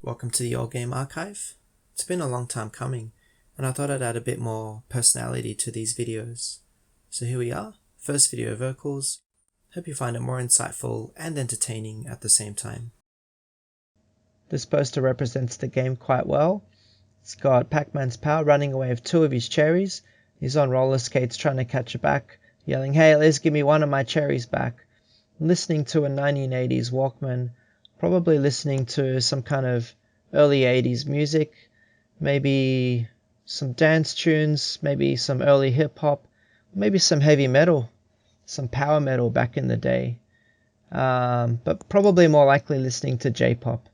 Welcome to the Old Game Archive. It's been a long time coming, and I thought I'd add a bit more personality to these videos. So here we are, first video vocals. Hope you find it more insightful and entertaining at the same time. This poster represents the game quite well. It's got Pac-Man's pal running away with two of his cherries. He's on roller skates trying to catch her back, yelling, "Hey, let's give me one of my cherries back." Listening to a 1980s Walkman, probably listening to some kind of early 80s music, maybe some dance tunes, maybe some early hip-hop, maybe some heavy metal, some power metal back in the day, but probably more likely listening to J-pop.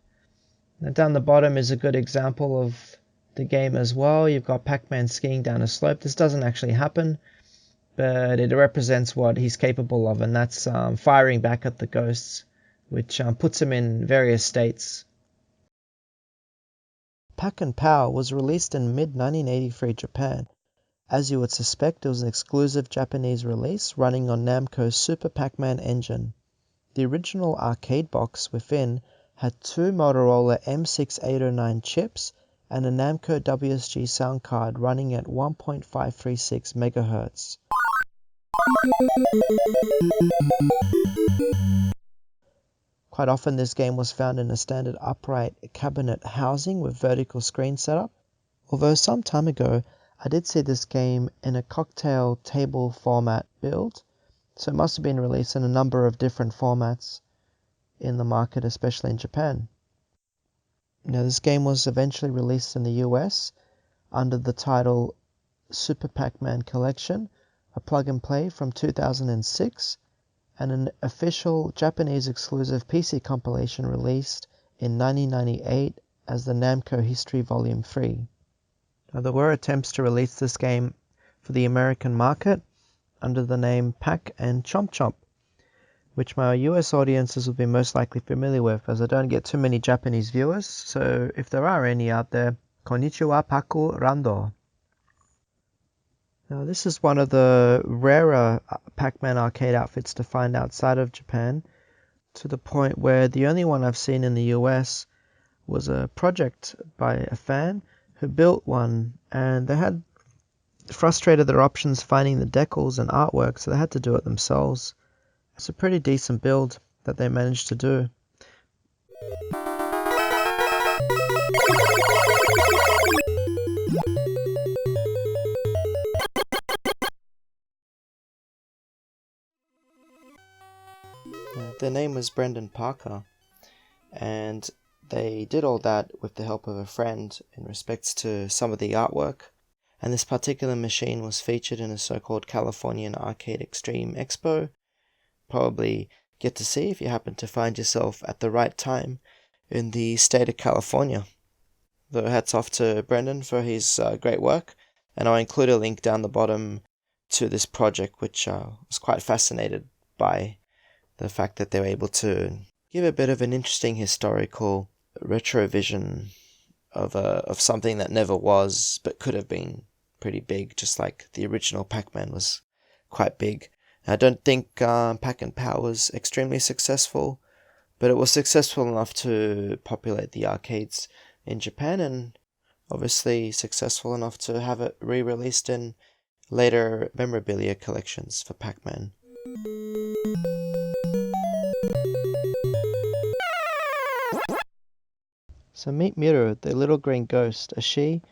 Now down the bottom is a good example of the game as well. You've got Pac-Man skiing down a slope. This doesn't actually happen, but it represents what he's capable of, and that's firing back at the ghosts, which puts him in various states. Pac N Pal was released in mid-1983 Japan. As you would suspect, it was an exclusive Japanese release running on Namco's Super Pac-Man engine. The original arcade box within had two Motorola M6809 chips and a Namco WSG sound card running at 1.536 MHz. Quite often this game was found in a standard upright cabinet housing with vertical screen setup, although some time ago I did see this game in a cocktail table format build, so it must have been released in a number of different formats in the market, especially in Japan. Now this game was eventually released in the US under the title Super Pac-Man Collection, a plug-and-play from 2006, and an official Japanese exclusive PC compilation released in 1998 as the Namco History Volume 3. Now, there were attempts to release this game for the American market under the name Pac-Man Chomp Chomp, which my US audiences will be most likely familiar with, as I don't get too many Japanese viewers, so if there are any out there, konnichiwa Pakku rando. Now this is one of the rarer Pac-Man arcade outfits to find outside of Japan, to the point where the only one I've seen in the US was a project by a fan who built one, and they had frustrated their options finding the decals and artwork, so they had to do it themselves. It's a pretty decent build that they managed to do. Their name was Brendan Parker, and they did all that with the help of a friend in respects to some of the artwork, and this particular machine was featured in a so-called Californian Arcade Extreme Expo. Probably get to see if you happen to find yourself at the right time in the state of California. Though hats off to Brendan for his great work, and I'll include a link down the bottom to this project, which I was quite fascinated by the fact that they were able to give a bit of an interesting historical retrovision of something that never was but could have been pretty big, just like the original Pac-Man was quite big. I don't think Pac N Pal was extremely successful, but it was successful enough to populate the arcades in Japan, and obviously successful enough to have it re-released in later memorabilia collections for Pac-Man. So meet Miru, the little green ghost. Is she?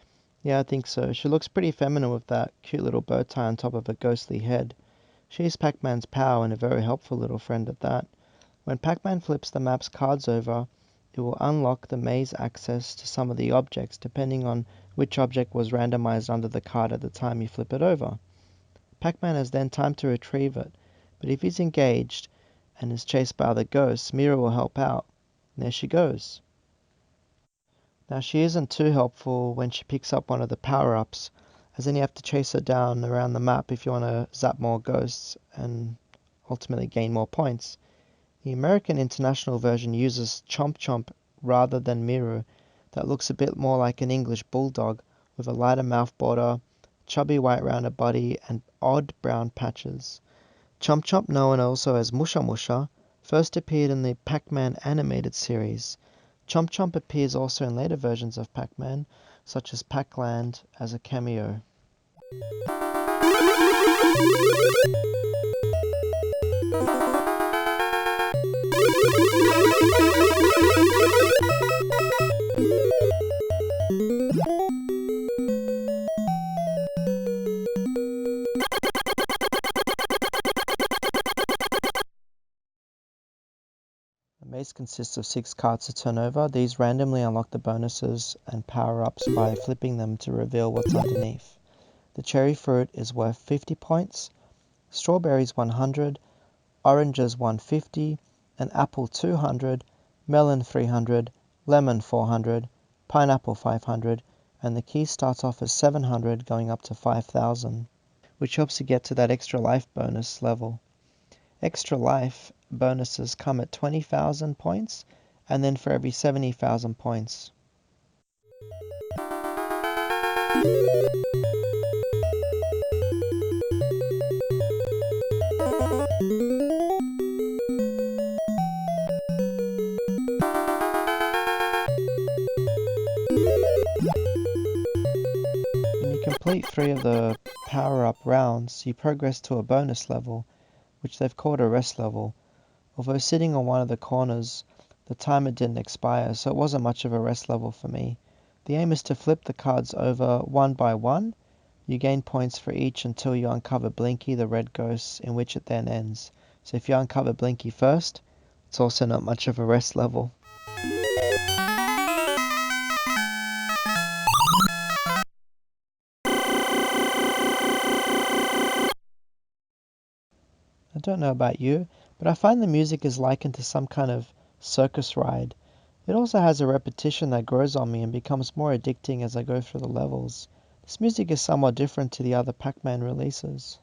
Yeah, I think so. She looks pretty feminine with that cute little bow tie on top of a ghostly head. She's Pac-Man's pal and a very helpful little friend at that. When Pac-Man flips the map's cards over, it will unlock the maze access to some of the objects depending on which object was randomized under the card at the time you flip it over. Pac-Man has then time to retrieve it, but if he's engaged and is chased by other ghosts, Miru will help out. And there she goes. Now she isn't too helpful when she picks up one of the power-ups, as then you have to chase her down around the map if you want to zap more ghosts and ultimately gain more points. The American International version uses Chomp Chomp rather than Miru, that looks a bit more like an English bulldog with a lighter mouth border, chubby white rounded body and odd brown patches. Chomp Chomp, known also as Musha Musha, First appeared in the Pac-Man animated series. Chomp Chomp appears also in later versions of Pac-Man, such as Pac-Land as a cameo. The maze consists of 6 cards to turn over. These randomly unlock the bonuses and power-ups by flipping them to reveal what's underneath. The cherry fruit is worth 50 points, strawberries 100, oranges 150, an apple 200, melon 300, lemon 400, pineapple 500, and the key starts off as 700 going up to 5,000, which helps you get to that extra life bonus level. Extra life bonuses come at 20,000 points, and then for every 70,000 points. When you complete 3 of the power-up rounds, you progress to a bonus level, which they've called a rest level. Although sitting on one of the corners, the timer didn't expire, so it wasn't much of a rest level for me. The aim is to flip the cards over one by one. You gain points for each until you uncover Blinky, the red ghost, in which it then ends. So if you uncover Blinky first, it's also not much of a rest level. I don't know about you, but I find the music is likened to some kind of circus ride. It also has a repetition that grows on me and becomes more addicting as I go through the levels. This music is somewhat different to the other Pac-Man releases.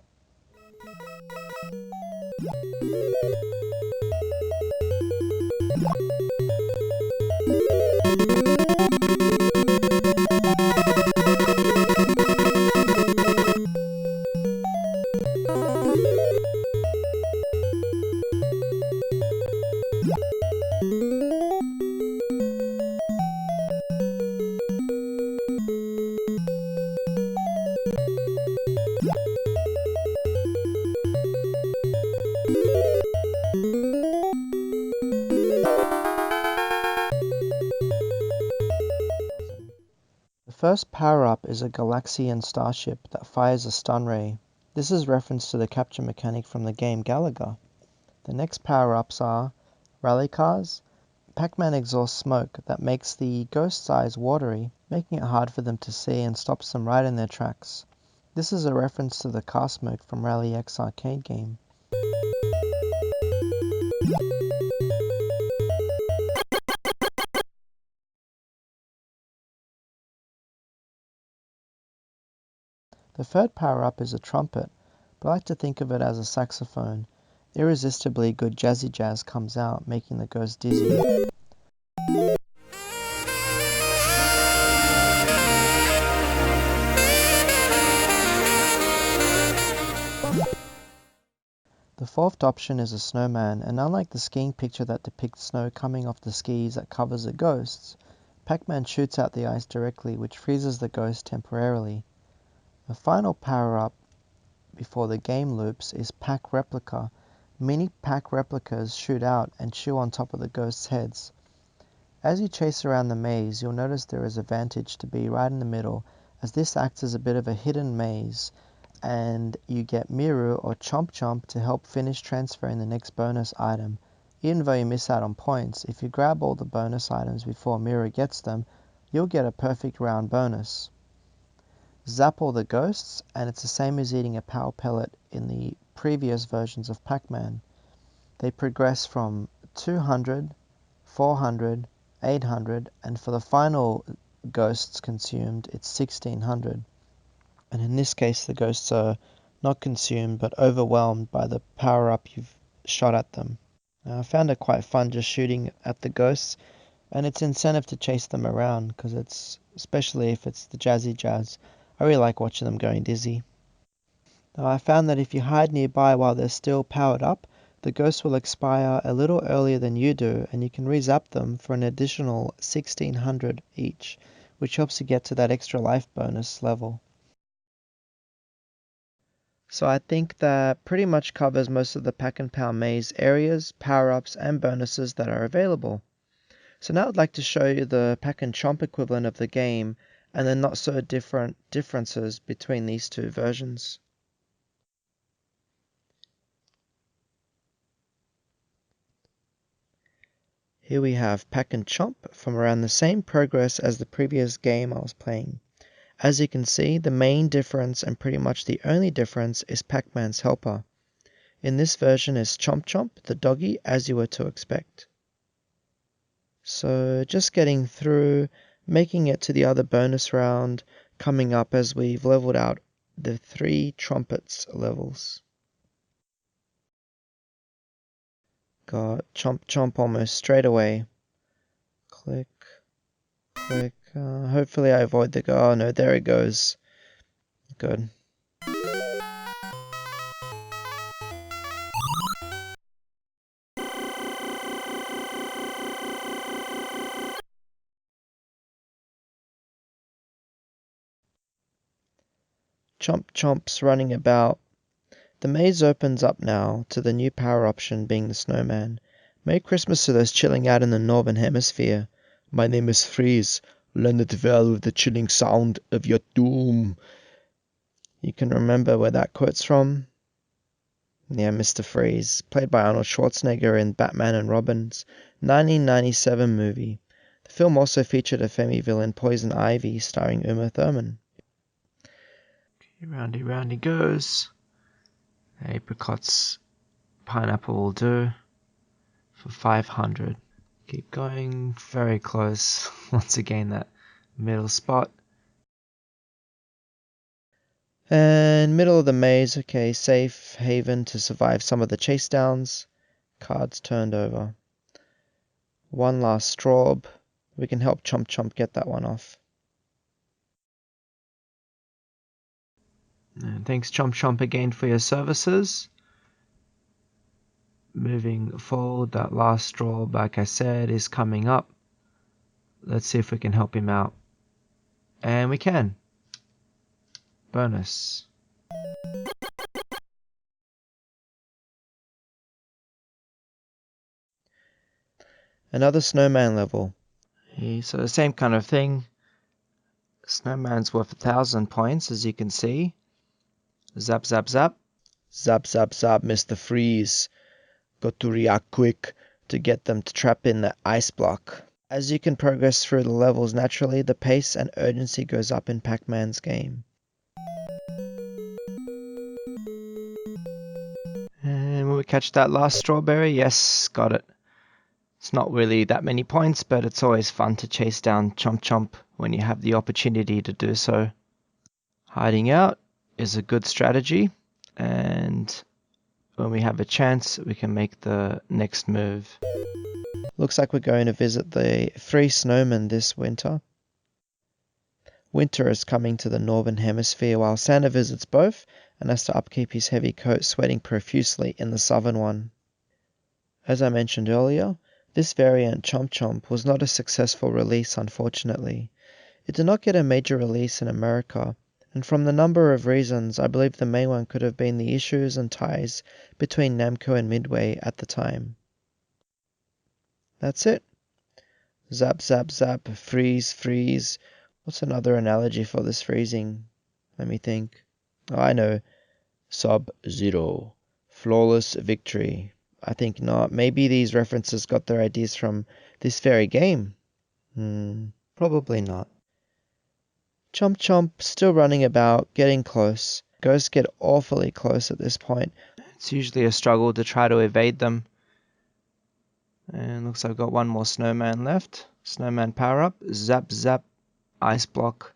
The first power-up is a Galaxian starship that fires a stun ray. This is reference to the capture mechanic from the game Galaga. The next power-ups are rally cars. Pac-Man exhausts smoke that makes the ghosts' eyes watery, making it hard for them to see and stops them right in their tracks. This is a reference to the car smoke from Rally X arcade game. The third power-up is a trumpet, but I like to think of it as a saxophone. Irresistibly good jazzy jazz comes out, making the ghost dizzy. The fourth option is a snowman, and unlike the skiing picture that depicts snow coming off the skis that covers the ghosts, Pac-Man shoots out the ice directly, which freezes the ghost temporarily. The final power-up before the game loops is Pac Replica. Mini Pac replicas shoot out and chew on top of the ghosts' heads. As you chase around the maze, you'll notice there is a advantage to be right in the middle, as this acts as a bit of a hidden maze, and you get Miru or Chomp Chomp to help finish transferring the next bonus item. Even though you miss out on points, if you grab all the bonus items before Miru gets them, you'll get a perfect round bonus. Zap all the ghosts, and it's the same as eating a power pellet in the previous versions of Pac-Man. They progress from 200, 400, 800, and for the final ghosts consumed, it's 1600. And in this case, the ghosts are not consumed, but overwhelmed by the power-up you've shot at them. I found it quite fun just shooting at the ghosts, and it's incentive to chase them around, because it's, especially if it's the jazzy jazz, I really like watching them going dizzy. Now, I found that if you hide nearby while they're still powered up, The ghosts will expire a little earlier than you do, and you can re-zap them for an additional 1600 each, which helps you get to that extra life bonus level. So I think that pretty much covers most of the Pac N Pal maze areas, power-ups, and bonuses that are available. So now I'd like to show you the Pac N Chomp equivalent of the game, and the not so different differences between these two versions. Here we have Pac N Chomp from around the same progress as the previous game I was playing. As you can see, the main difference and pretty much the only difference is Pac-Man's helper. In this version is Chomp Chomp, the doggy, as you were to expect. So just getting through, making it to the other bonus round, coming up as we've leveled out the 3 trumpets levels. Got Chomp Chomp almost straight away. Click, click. Hopefully I avoid the go. Oh no, there it goes. Good. Chomp Chomp's running about. The maze opens up now to the new power option being the snowman. Merry Christmas to those chilling out in the northern hemisphere. My name is Freeze. Learn it well with the chilling sound of your doom. You can remember where that quote's from? Yeah, Mr. Freeze, played by Arnold Schwarzenegger in Batman and Robin's 1997 movie. The film also featured a femi-villain, Poison Ivy, starring Uma Thurman. Roundy roundy goes. Apricots, pineapple will do for 500. Keep going, very close. Once again, that middle spot. And middle of the maze, okay, safe haven to survive some of the chase downs. Cards turned over. One last straw. We can help Chomp Chomp get that one off. And thanks Chomp Chomp again for your services. Moving forward, that last straw, like I said, is coming up. Let's see if we can help him out. And we can. Bonus. Another snowman level. So the same kind of thing. Snowman's worth 1,000 points, as you can see. Zap, zap, zap. Zap, zap, zap, Mr. Freeze. Got to react quick to get them to trap in the ice block. As you can progress through the levels naturally, the pace and urgency goes up in Pac-Man's game. And will we catch that last strawberry? Yes, got it. It's not really that many points, but it's always fun to chase down Chomp Chomp when you have the opportunity to do so. Hiding out is a good strategy, and when we have a chance, we can make the next move. Looks like we're going to visit the 3 snowmen this winter. Winter is coming to the northern hemisphere while Santa visits both and has to upkeep his heavy coat, sweating profusely in the southern one. As I mentioned earlier, this variant Chomp Chomp was not a successful release, unfortunately. It did not get a major release in America, and from the number of reasons, I believe the main one could have been the issues and ties between Namco and Midway at the time. That's it. Zap, zap, zap, freeze, freeze. What's another analogy for this freezing? Let me think. Oh, I know. Sub-Zero. Flawless victory. I think not. Maybe these references got their ideas from this very game. Probably not. Chomp Chomp still running about, getting close. Ghosts get awfully close at this point. It's usually a struggle to try to evade them. And looks like I've got one more snowman left. Snowman power up. Zap, zap. Ice block.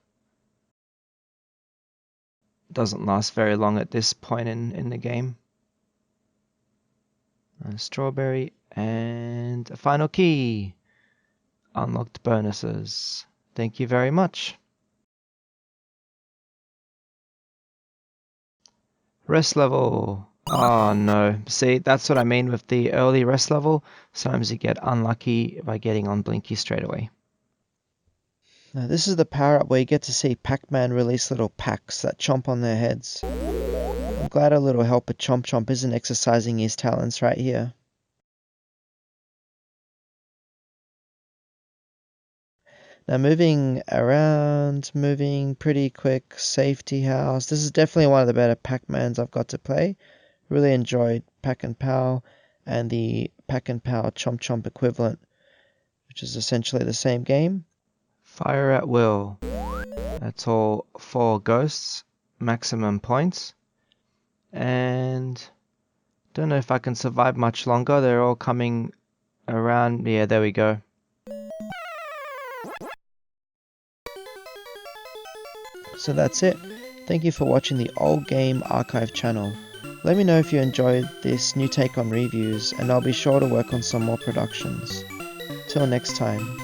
Doesn't last very long at this point in the game. A strawberry and a final key. Unlocked bonuses. Thank you very much. Rest level. Oh no, see, that's what I mean with the early rest level. Sometimes you get unlucky by getting on Blinky straight away. Now this is the power up where you get to see Pac-Man release little packs that chomp on their heads. I'm glad our little helper Chomp Chomp isn't exercising his talents right here. Now moving around, moving pretty quick, safety house. This is definitely one of the better Pac-Mans I've got to play. Really enjoyed Pac N Pal and the Pac N Pal Chomp Chomp equivalent, which is essentially the same game. Fire at will. That's all 4 ghosts, maximum points. And don't know if I can survive much longer. They're all coming around. Yeah, there we go. So that's it. Thank you for watching the Old Game Archive channel. Let me know if you enjoyed this new take on reviews, and I'll be sure to work on some more productions. Till next time.